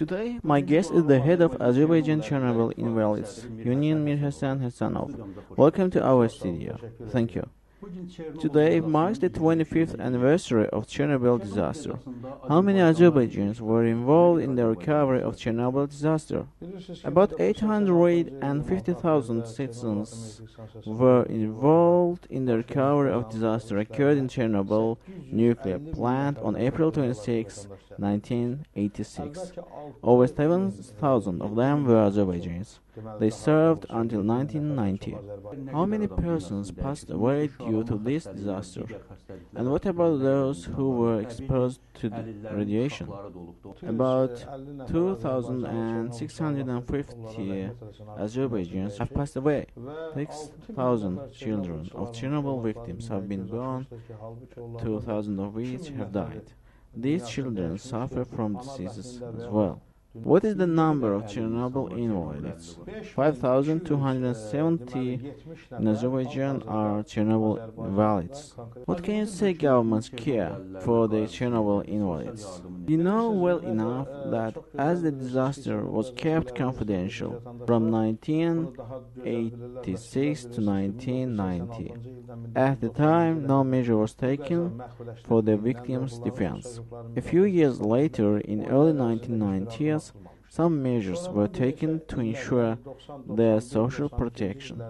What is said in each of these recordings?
Today, my guest is the head of Azerbaijan Chernobyl Invalids Union, Mirhasan Hasanov. Welcome to our studio. Thank you. Today marks the 25th anniversary of Chernobyl disaster. How many Azerbaijans were involved in the recovery of Chernobyl disaster? About 850,000 citizens were involved in the recovery of disaster occurred in Chernobyl nuclear plant on April 26, 1986. Over 7,000 of them were Azerbaijanis. They served until 1990. How many persons passed away due to this disaster? And what about those who were exposed to the radiation? About 2,650 Azerbaijans have passed away. 6,000 children of Chernobyl victims have been born, 2,000 of which have died. These children suffer from diseases as well. What is the number of Chernobyl invalids? 5,270 in Azerbaijan are Chernobyl invalids. What can you say government's care for the Chernobyl invalids? You know well enough that as the disaster was kept confidential from 1986 to 1990, at the time no measure was taken for the victims' defense. A few years later, in early 1990s, some measures were taken to ensure their social protection,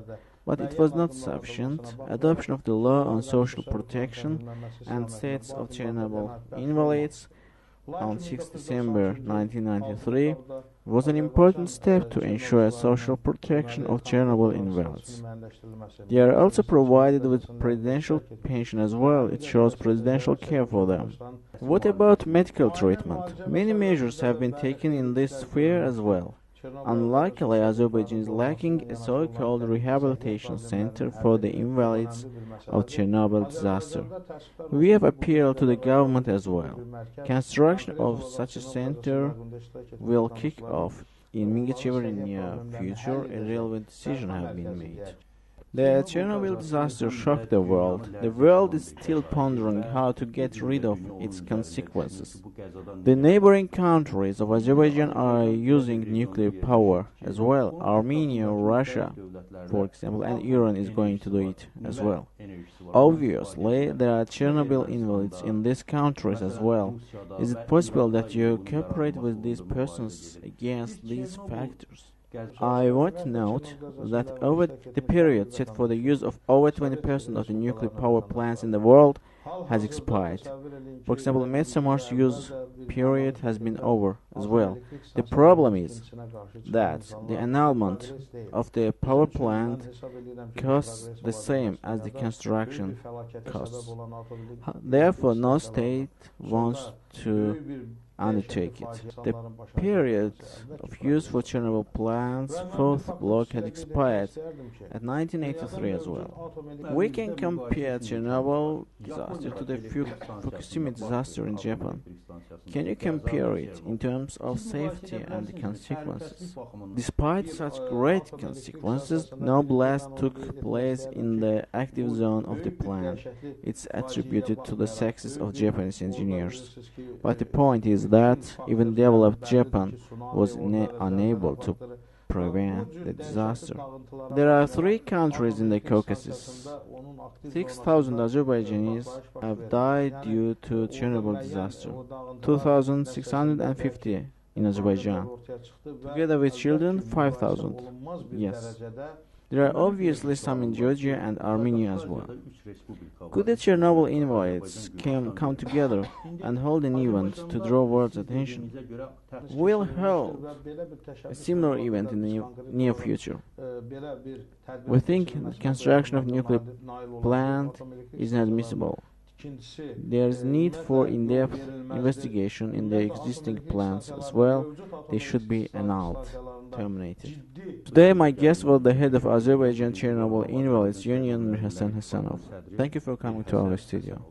but it was not sufficient. Adoption of the law on social protection and status of Chernobyl invalids on 6 December 1993 was an important step to ensure social protection of Chernobyl invalids. They are also provided with presidential pension as well. It shows presidential care for them. What about medical treatment? Many measures have been taken in this sphere as well. Unluckily, Azerbaijan is lacking a so-called rehabilitation center for the invalids of Chernobyl disaster. We have appealed to the government as well. Construction of such a center will kick off in Mingachever near future. A relevant decision has been made. The Chernobyl disaster shocked the world. The world is still pondering how to get rid of its consequences. The neighboring countries of Azerbaijan are using nuclear power as well. Armenia, Russia, for example, and Iran is going to do it as well. Obviously, there are Chernobyl invalids in these countries as well. Is it possible that you cooperate with these persons against these factors? I want to note that over the period set for the use of over 20% of the nuclear power plants in the world has expired. For example, Metsamar's use period has been over as well. The problem is that the annulment of the power plant costs the same as the construction costs. Therefore, no state wants to undertake it. The period of use for Chernobyl plant's fourth block had expired at 1983 as well. We can compare Chernobyl disaster to the Fukushima disaster in Japan. Can you compare it in terms of safety and the consequences? Despite such great consequences, no blast took place in the active zone of the plant. It's attributed to the success of Japanese engineers. But the point is that even developed Japan was unable to prevent the disaster. There are 3 countries in the Caucasus. 6,000 Azerbaijanis have died due to Chernobyl disaster. 2,650 in Azerbaijan. Together with children, 5,000. Yes. There are obviously some in Georgia and Armenia as well. Could the Chernobyl invalids come together and hold an event to draw world's attention? We'll hold a similar event in the near future. We think the construction of nuclear plant is inadmissible. There is need for in-depth investigation in the existing plants as well. They should be annulled, terminated. Today my guest was the head of Azerbaijan Chernobyl Invalids Union, Mirhasan Hasanov. Thank you for coming to our studio.